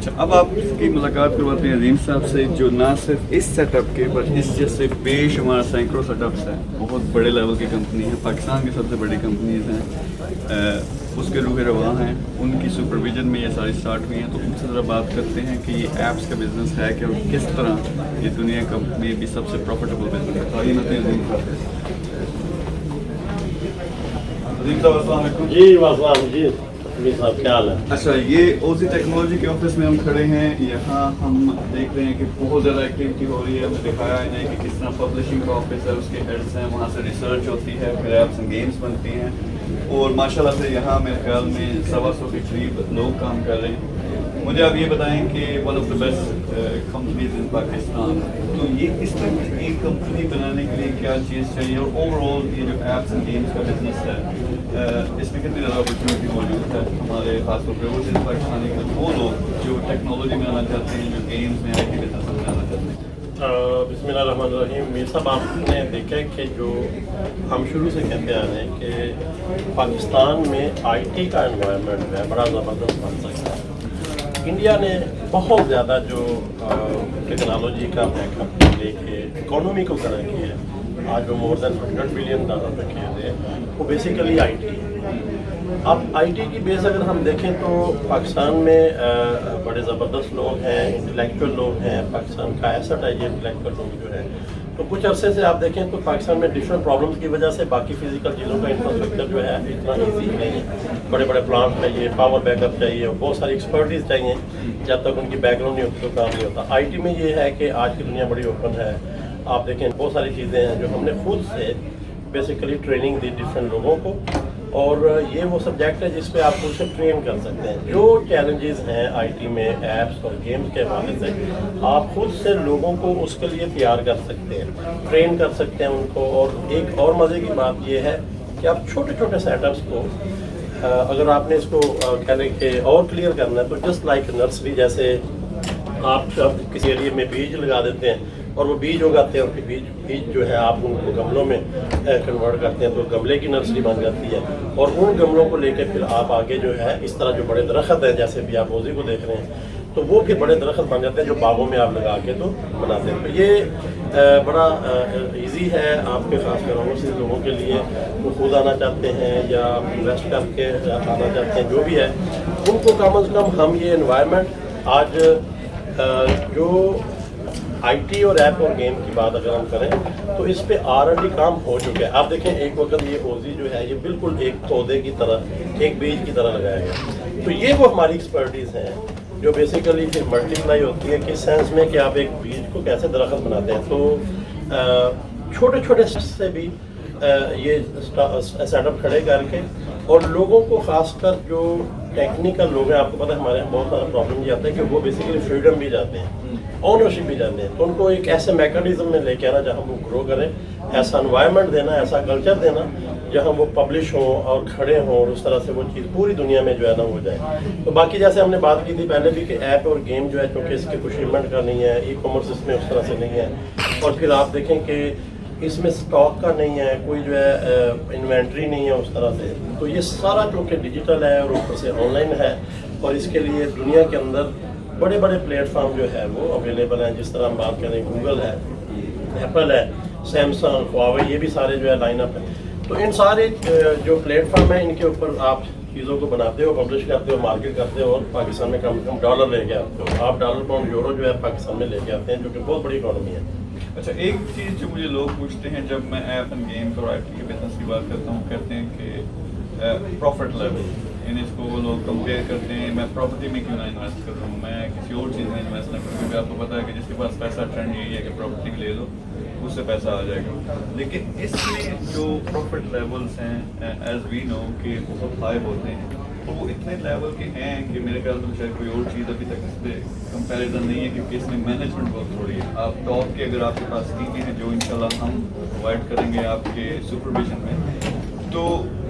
اچھا اب آپ کی ملاقات کرواتے ہیں عظیم صاحب سے جو نہ صرف اس سیٹ اپ کے پر اس جیسے بے شمار سینکڑوں سیٹ اپس ہیں، بہت بڑے لیول کی کمپنی ہیں، پاکستان کی سب سے بڑی کمپنیز ہیں، اس کے روح رواں ہیں، ان کی سپرویژن میں یہ ساری اسٹارٹ ہوئی ہیں. تو ان سے ذرا بات کرتے ہیں کہ یہ ایپس کا بزنس ہے کہ اور کس طرح یہ دنیا کا میں بھی سب سے پروفیٹیبل بزنس ہے. عظیم صاحب السلام علیکم. جی السلام جی صاحب کیا حال ہے؟ اچھا یہ اوزی ٹیکنالوجی کے آفس میں ہم کھڑے ہیں. یہاں ہم دیکھ رہے ہیں کہ بہت زیادہ ایکٹیویٹی ہو رہی ہے. ہمیں دکھایا ہے کہ کس طرح پبلشنگ کا آفس ہے، اس کے ہیڈس ہیں، وہاں سے ریسرچ ہوتی ہے، پھر ایپس اینڈ گیمس بنتی ہیں، اور ماشاءاللہ سے یہاں میرے خیال میں 125 کے قریب لوگ کام کر رہے ہیں. مجھے آپ یہ بتائیں کہ one of the best companies in Pakistan, تو یہ اس طرح کی ایک کمپنی بنانے کے لیے کیا چیز چاہیے، اور اوور آل یہ جو ایپس اینڈ گیمس کا بزنس ہے اس میں کتنی زیادہ اپرچونیٹی موجود ہے ہمارے خاص طور پہ وہ پاکستانی وہ لوگ جو ٹیکنالوجی میں آنا چاہتے ہیں، جو گیمس میں آئی ٹی بزنس میں آنا چاہتے ہیں. بسم اللہ الرحمن الرحیم. میر صاحب آپ نے دیکھا ہے کہ جو ہم شروع سے کہتے آ رہے ہیں کہ پاکستان میں آئی ٹی کا انوائرمنٹ ہے بڑا زبردست بن سکتا ہے. انڈیا نے بہت زیادہ جو ٹیکنالوجی کا بیک اپ لے کے اکانومی کو کھڑا کیا ہے، آج وہ مور دین $100 بلین پہ کھیل رہے ہیں، وہ بیسیکلی آئی ٹی ہے. اب آئی ٹی کی بیس اگر ہم دیکھیں تو پاکستان میں بڑے زبردست لوگ ہیں، انٹلیکچوئل لوگ ہیں. پاکستان کا ایسٹ ہے یہ انٹلیکچوئل لوگ جو ہیں. تو کچھ عرصے سے آپ دیکھیں تو پاکستان میں ڈفرینٹ پرابلمس کی وجہ سے باقی فزیکل چیزوں کا انفراسٹرکچر جو ہے اتنا ایزی نہیں ہے. بڑے بڑے پلانٹ چاہیے، پاور بیک اپ چاہیے، بہت ساری ایکسپرٹیز چاہیے. جب تک ان کی بیک گراؤنڈ نہیں ہوتی تو کام نہیں ہوتا. آئی ٹی میں یہ ہے کہ آج کی دنیا بڑی اوپن ہے. آپ دیکھیں بہت ساری چیزیں ہیں جو ہم نے خود سے بیسیکلی ٹریننگ دی ڈفرینٹ لوگوں کو، اور یہ وہ سبجیکٹ ہے جس پہ آپ خود سے ٹرین کر سکتے ہیں. جو چیلنجز ہیں آئی ٹی میں ایپس اور گیمز کے حوالے سے، آپ خود سے لوگوں کو اس کے لیے تیار کر سکتے ہیں، ٹرین کر سکتے ہیں ان کو. اور ایک اور مزے کی بات یہ ہے کہ آپ چھوٹے چھوٹے سیٹ اپس کو اگر آپ نے اس کو کہنے کہ اور کلیئر کرنا ہے تو جسٹ لائک نرسری، جیسے آپ کسی ایریے میں بیج لگا دیتے ہیں اور وہ بیج اگاتے ہیں، اور پھر بیج جو ہے آپ ان کو گملوں میں کنورٹ کرتے ہیں تو گملے کی نرسری بن جاتی ہے. اور ان گملوں کو لے کے پھر آپ آگے جو ہے اس طرح جو بڑے درخت ہیں جیسے بھی آپ روزی کو دیکھ رہے ہیں، تو وہ پھر بڑے درخت بن جاتے ہیں جو باغوں میں آپ لگا کے تو بناتے ہیں. تو یہ بڑا ایزی ہے آپ کے خاص کر سے لوگوں کے لیے وہ خود آنا چاہتے ہیں یا انویسٹ کر کے آنا چاہتے ہیں، جو بھی ہے ان کو کم از کم ہم یہ انوائرمنٹ آج جو آئی ٹی اور ایپ اور گیم کی بات اگر ہم کریں تو اس پہ آلریڈی کام ہو چکا ہے. آپ دیکھیں ایک وقت یہ اوزی جو ہے یہ بالکل ایک پودے کی طرح، ایک بیج کی طرح لگایا گیا. تو یہ وہ ہماری ایکسپرٹیز ہیں جو بیسیکلی پھر ملٹیپلائی ہوتی ہے کس سینس میں کہ آپ ایک بیج کو کیسے درخت بناتے ہیں. تو چھوٹے چھوٹے سے بھی یہ سیٹ اپ کھڑے کر کے، اور لوگوں کو خاص کر جو ٹیکنیکل لوگ ہیں، آپ کو پتہ ہے ہمارے یہاں بہت سارا پرابلم یہ آتا ہے کہ وہ بیسیکلی فریڈم بھی جاتے ہیں، اونرشپ بھی جاتے ہیں. تو ان کو ایک ایسے میکانزم میں لے کے آنا جہاں وہ گرو کریں، ایسا انوائرمنٹ دینا، ایسا کلچر دینا جہاں وہ پبلش ہوں اور کھڑے ہوں، اور اس طرح سے وہ چیز پوری دنیا میں جو ہے نا ہو جائے. تو باقی جیسے ہم نے بات کی تھی پہلے بھی کہ ایپ اور گیم جو ہے چونکہ اس کی کچھ ایونٹ کا نہیں ہے، ای کامرس اس میں اس طرح سے نہیں ہے، اور پھر آپ دیکھیں کہ اس میں سٹاک کا نہیں ہے، کوئی جو ہے انوینٹری نہیں ہے اس طرح سے. تو یہ سارا چونکہ ڈیجیٹل ہے اور اوپر سے آن لائن ہے، اور اس کے لیے دنیا کے اندر بڑے بڑے پلیٹ فارم جو ہے وہ اویلیبل ہیں. جس طرح ہم بات کریں گوگل ہے، ایپل ہے، سیمسنگ، ہواوے، یہ بھی سارے جو ہے لائن اپ ہیں. تو ان سارے جو پلیٹ فارم ہیں ان کے اوپر آپ چیزوں کو بناتے ہو، پبلش کرتے ہو، مارکیٹ کرتے ہو، اور پاکستان میں کم سے کم ڈالر لے کے آتے ہو. آپ ڈالر پاؤنڈ یورو جو ہے پاکستان میں لے کے آتے ہیں، جو کہ بہت بڑی اکانومی ہے. اچھا ایک چیز جو مجھے لوگ پوچھتے ہیں جب میں ایپ اینڈ گیمس اور آئی ٹی کے بزنس کی بات کرتا ہوں، کہتے ہیں کہ پروفٹ لیول، یعنی اس کو وہ لوگ کمپیئر کرتے ہیں میں پراپرٹی میں کیوں نہ انویسٹ کر رہا ہوں، میں کسی اور چیز میں انویسٹ نہ کروں، کیونکہ آپ کو پتہ ہے کہ جس کے پاس پیسہ ٹرینڈ یہی ہے کہ پراپرٹی لے لو، اس سے پیسہ آ جائے گا. لیکن اس میں جو پروفٹ لیولس ہیں ایز وی نو کہ بہت ہائی ہوتے ہیں، تو وہ اتنے لیول کے ہیں کہ میرے خیال سے شاید کوئی اور چیز ابھی تک اس پہ کمپیریزن نہیں ہے، کیونکہ اس میں مینجمنٹ بہت تھوڑی ہے. آپ ٹاپ کے اگر آپ کے پاس ٹیمیں ہیں جو انشاءاللہ ہم پرووائڈ کریں گے آپ کے سپرویژن میں، تو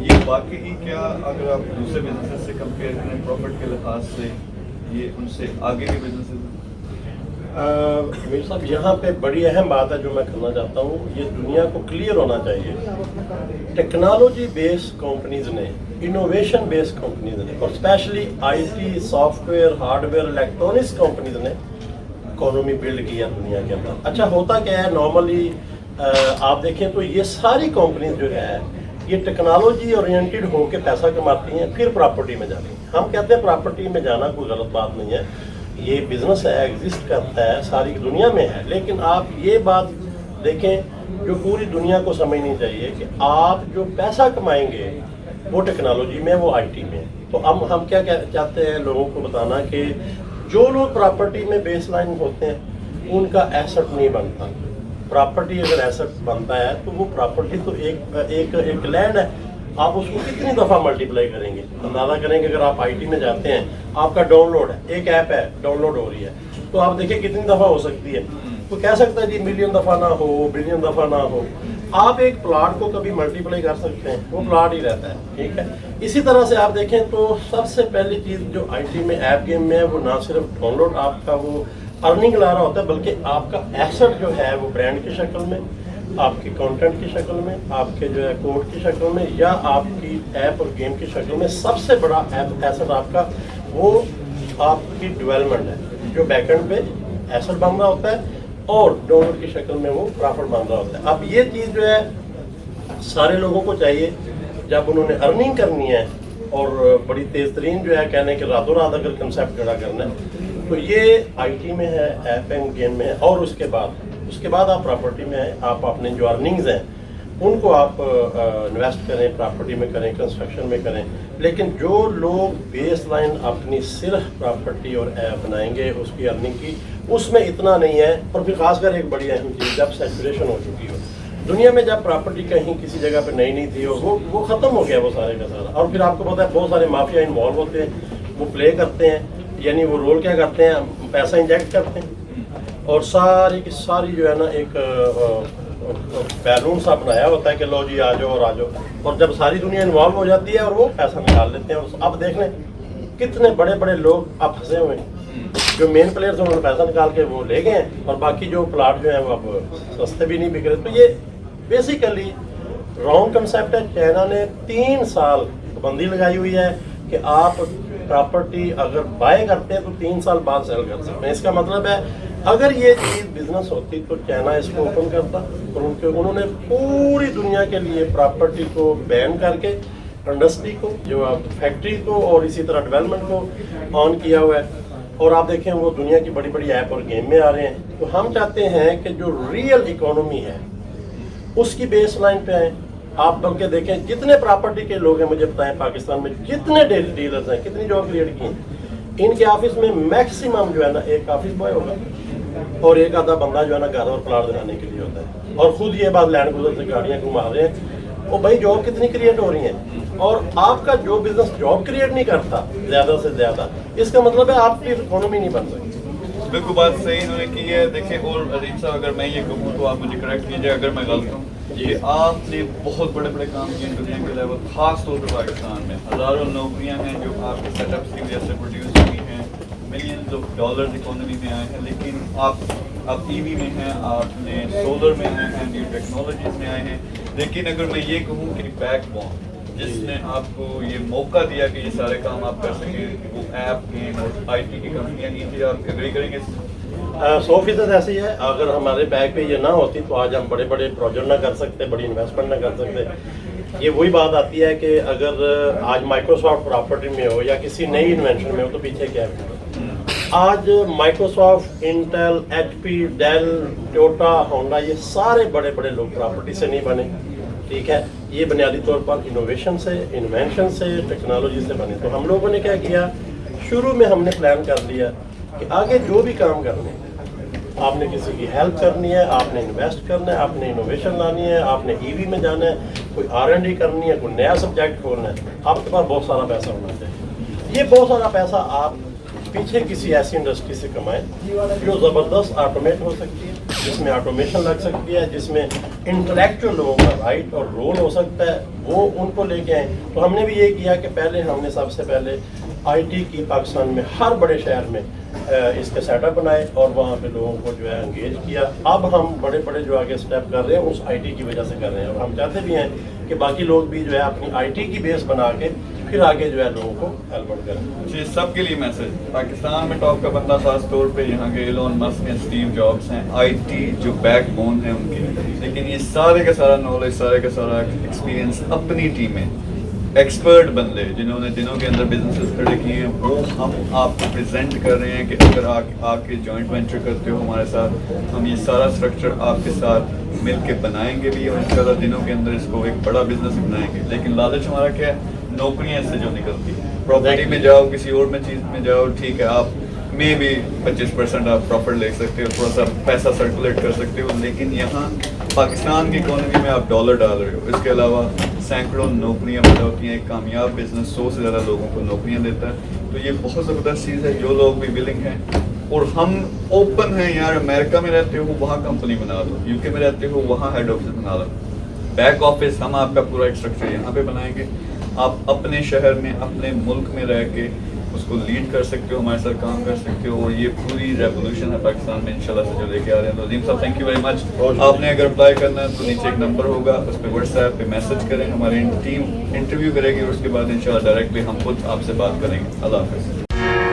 یہ واقعی کیا اگر آپ دوسرے بزنس سے کمپیئر کریں پروفٹ کے لحاظ سے یہ ان سے آگے کے بزنس؟ میر صاحب یہاں پہ بڑی اہم بات ہے جو میں کرنا چاہتا ہوں، یہ دنیا کو کلیئر ہونا چاہیے، ٹیکنالوجی بیس کمپنیز نے، انوویشن بیس کمپنیز نے، اور especially I T, software, hardware, electronics companies نے اکانومی بلڈ کی ہے دنیا کے اندر۔ اچھا ہوتا کیا ہے نارملی آپ دیکھیں تو یہ ساری کمپنیز جو ہے یہ ٹیکنالوجی اورینٹیڈ ہو کے پیسہ کماتی ہیں، پھر پراپرٹی میں جاتی ہیں۔ ہم کہتے ہیں پراپرٹی میں جانا کوئی غلط بات نہیں ہے، یہ بزنس ہے، ایگزسٹ کرتا ہے، ساری دنیا میں ہے، لیکن آپ یہ بات دیکھیں جو پوری دنیا کو سمجھنی چاہیے کہ آپ جو پیسہ کمائیں گے وہ ٹیکنالوجی میں، وہ آئی ٹی میں۔ تو ہم کیا چاہتے ہیں لوگوں کو بتانا کہ جو لوگ پراپرٹی میں بیس لائن ہوتے ہیں ان کا ایسٹ نہیں بنتا۔ پراپرٹی اگر ایسٹ بنتا ہے تو وہ پراپرٹی تو ایک لینڈ ہے، آپ اس کو کتنی دفعہ ملٹیپلائی کریں گے؟ اندازہ کریں کہ اگر آپ آئی ٹی میں جاتے ہیں، آپ کا ڈاؤن لوڈ ہے، ایک ایپ ہے ڈاؤن لوڈ ہو رہی ہے، تو آپ دیکھیں کتنی دفعہ ہو سکتی ہے۔ تو کہہ سکتا ہے جی ملین دفعہ نہ ہو، بلین دفعہ نہ ہو، آپ ایک پلاٹ کو کبھی ملٹیپلائی کر سکتے ہیں، وہ پلاٹ ہی رہتا ہے، ٹھیک ہے۔ اسی طرح سے آپ دیکھیں تو سب سے پہلی چیز جو آئی ٹی میں ایپ گیم میں ہے وہ نہ صرف ڈاؤن لوڈ آپ کا وہ ارننگ لا رہا ہوتا ہے، بلکہ آپ کا ایسٹ جو ہے وہ برانڈ کی شکل میں، آپ کی کانٹینٹ کی شکل میں، آپ کے جو ہے کوڈ کی شکل میں، یا آپ کی ایپ اور گیم کی شکل میں، سب سے بڑا ایسٹ آپ کا وہ آپ کی ڈیولپمنٹ ہے جو بیک اینڈ پہ ایسٹ بن رہا ہوتا ہے، اور ڈاؤن لوڈ کی شکل میں وہ پرافٹ بن رہا ہوتا ہے۔ اب یہ چیز جو ہے سارے لوگوں کو چاہیے جب انہوں نے ارننگ کرنی ہے اور بڑی تیز ترین جو ہے کہنے کہ راتوں رات اگر کنسیپٹ کھڑا کرنا ہے تو یہ آئی ٹی میں ہے، ایپ اینڈ گیم میں ہے، اور اس کے بعد آپ پراپرٹی میں ہیں، آپ اپنے جو ارننگز ہیں ان کو آپ انویسٹ کریں، پراپرٹی میں کریں، کنسٹرکشن میں کریں۔ لیکن جو لوگ بیس لائن اپنی صرف پراپرٹی اور ایپ بنائیں گے اس کی ارننگ کی، اس میں اتنا نہیں ہے۔ اور پھر خاص کر ایک بڑی اہم چیز جب سیچوریشن ہو چکی ہو دنیا میں، جب پراپرٹی کہیں کسی جگہ پہ نہیں تھی اور وہ ختم ہو گیا وہ سارے کا سارا، اور پھر آپ کو پتا ہے بہت سارے مافیا انوالو ہوتے ہیں، وہ پلے کرتے ہیں، یعنی وہ رول کیا کرتے ہیں، پیسہ انجیکٹ کرتے ہیں، اور ساری کی ساری جو ہے نا ایک بیلون سا بنایا ہوتا ہے کہ لو جی آ جاؤ اور آ جاؤ، اور جب ساری دنیا انوالو ہو جاتی ہے اور وہ پیسہ نکال لیتے ہیں۔ اب دیکھ لیں کتنے بڑے بڑے لوگ اب پھنسے ہوئے ہیں، جو مین پلیئرز انہوں نے پیسہ نکال کے وہ لے گئے ہیں، اور باقی جو پلاٹ جو ہیں وہ اب سستے بھی نہیں بک رہے۔ تو یہ بیسیکلی رانگ کنسیپٹ ہے۔ چائنا نے 3 سال پابندی لگائی ہوئی ہے کہ آپ پراپرٹی اگر بائی کرتے ہیں تو 3 سال بعد سیل کر سکتے ہیں۔ اس کا مطلب ہے اگر یہ چیز بزنس ہوتی تو چائنا اس کو اوپن کرتا، اور انہوں نے پوری دنیا کے لیے پراپرٹی کو بین کر کے انڈسٹری کو، جو آپ فیکٹری کو، اور اسی طرح ڈیولپمنٹ کو آن کیا ہوا ہے۔ اور آپ دیکھیں وہ دنیا کی بڑی بڑی ایپ اور گیم میں آ رہے ہیں۔ تو ہم چاہتے ہیں کہ جو ریئل اکانومی ہے اس کی بیس لائن پہ آئیں۔ آپ بلکہ دیکھیں جتنے پراپرٹی کے لوگ ہیں، مجھے بتائیں پاکستان میں جتنے ڈیلرز ہیں، کتنی جاب کریٹ کی ہیں، ان کے آفس میں میکسیمم جو ہے نا ایک آفس بوائے ہوگا اور ایک آدھا بندہ جو ہے نا گھر اور پلاٹ دلانے کے لیے ہوتا ہے، اور خود یہ بات لینڈ گزر سے گاڑیاں گھما رہے ہیں۔ وہ بھائی جاب کتنی کریٹ ہو رہی ہیں، اور آپ کا جو بزنس جاب کریٹ نہیں کرتا زیادہ سے زیادہ، اس کا مطلب ہے آپ کی اکانومی نہیں بن سکتی۔ بالکل بات صحیح انہوں نے کی ہے۔ دیکھیں اور عظیم صاحب اگر میں یہ کہوں تو آپ مجھے کریکٹ کیجیے اگر میں غلط ہوں، کہ آپ نے بہت بڑے بڑے کام کیے دنیا کے لیول، خاص طور پہ پاکستان میں ہزاروں نوکریاں ہیں جو آپ کے سیٹ اپس کی وجہ سے پروڈیوس ہوئی ہیں، ملینز آف ڈالرز اکانومی میں آئے ہیں، لیکن آپ ای وی میں ہیں، آپ نے سولر میں آئے ہیں، نیو ٹیکنالوجیز میں آئے ہیں، لیکن اگر میں یہ کہوں کہ بیک بون جس نے آپ کو یہ موقع دیا کہ یہ سارے کام آپ کر سکیں، وہ ایپ گیم اور آئی ٹی کی کمپنیاں نہیں تھی، آپ اگری کریں گے؟ 100% ایسی ہے۔ اگر ہمارے بیک پہ یہ نہ ہوتی تو آج ہم بڑے بڑے پروجیکٹ نہ کر سکتے، بڑی انویسٹمنٹ نہ کر سکتے۔ یہ وہی بات آتی ہے کہ اگر آج مائکروسافٹ پراپرٹی میں ہو یا کسی نئی انوینشن میں ہو تو پیچھے کیا ہے۔ آج Microsoft, Intel, H P, Dell, Toyota, Honda, یہ سارے بڑے بڑے لوگ پراپرٹی سے نہیں بنے، ٹھیک ہے، یہ بنیادی طور پر انوویشن سے، انوینشن سے، ٹیکنالوجی سے بنے۔ تو ہم لوگوں نے کیا کیا، شروع میں ہم نے پلان کر لیا کہ آگے جو بھی کام کرنے ہیں، آپ نے کسی کی ہیلپ کرنی ہے، آپ نے انویسٹ کرنا ہے، آپ نے انوویشن لانی ہے، آپ نے ای وی میں جانا ہے، کوئی R&D کرنی ہے، کوئی نیا سبجیکٹ کھولنا ہے، آپ کے پاس بہت سارا پیسہ ہونا چاہیے۔ یہ بہت سارا پیسہ آپ پیچھے کسی ایسی انڈسٹری سے کمائیں جو زبردست آٹومیٹ ہو سکتی ہے، جس میں آٹومیشن لگ سکتی ہے، جس میں انٹلیکچوئل لوگوں کا رائٹ اور رول ہو سکتا ہے، وہ ان کو لے کے آئیں۔ تو ہم نے بھی یہ کیا کہ پہلے ہم نے سب سے پہلے IT کی پاکستان میں ہر بڑے شہر میں اس کے سیٹ اپ بنائے اور وہاں پہ لوگوں کو جو ہے انگیج کیا. اب ہم بڑے بڑے جو آگے اسٹیپ کر رہے ہیں اس IT کی وجہ سے کر رہے ہیں, اور ہم چاہتے بھی ہیں کہ باقی لوگ بھی جو ہے اپنی IT کی بیس بنا کے پھر آگے جو ہے لوگوں کو ہیلپ کریں. جی سب کے لیے میسج, پاکستان میں ٹاپ کا بندہ خاص طور پہ یہاں کے ایلون مسک ہیں, اسٹیو جابس ہیں, IT جو بیک بون ہے ان کی, لیکن یہ سارے کا سارا نالج, سارے کا سارا ایکسپیرینس اپنی ٹیمیں ایکسپرٹ بندے جنہوں نے دنوں کے اندر بزنسز کھڑے کیے ہیں وہ ہم آپ کو پریزنٹ کر رہے ہیں کہ اگر آپ کے جوائنٹ وینچر کرتے ہو ہمارے ساتھ, ہم یہ سارا اسٹرکچر آپ کے ساتھ مل کے بنائیں گے بھی, اور انشاءاللہ دنوں کے اندر اس کو ایک بڑا بزنس بنائیں گے. لیکن لالچ ہمارا کیا ہے, نوکریاں اس سے جو نکلتی ہیں, پراپرٹی میں جاؤ, کسی اور میں چیز میں جاؤ, ٹھیک ہے آپ میں بھی 25% آپ پروفٹ لے سکتے ہو, تھوڑا سا پیسہ سرکولیٹ کر سکتے ہو, لیکن یہاں پاکستان کی اکانومی میں آپ ڈالر ڈال رہے ہو. اس کے علاوہ سینکڑوں نوکریاں پیدا ہوتی ہیں, ایک کامیاب بزنس 100 سے زیادہ لوگوں کو نوکریاں دیتا ہے. تو یہ بہت زبردست چیز ہے, جو لوگ بھی ولنگ ہیں, اور ہم اوپن ہیں یار. امریکہ میں رہتے ہو وہاں کمپنی بنا دو, UK میں رہتے ہو وہاں ہیڈ آفس بنا دو, بیک آفس ہم آپ کا پورا ایک اسٹرکچر یہاں پہ بنائیں گے. آپ اپنے شہر میں اپنے ملک میں رہ کے اس کو لیڈ کر سکتے ہو, ہمارے ساتھ کام کر سکتے ہو, اور یہ پوری ریولیوشن ہے پاکستان میں انشاءاللہ سے جو لے کے آ رہے ہیں. تو عظیم صاحب تھینک یو ویری مچ. آپ نے اگر اپلائی کرنا ہے تو نیچے ایک نمبر ہوگا, اس پہ واٹس ایپ پہ میسج کریں, ہماری ٹیم انٹرویو کرے گی, اور اس کے بعد انشاءاللہ ڈائریکٹلی ہم خود آپ سے بات کریں گے. اللہ حافظ.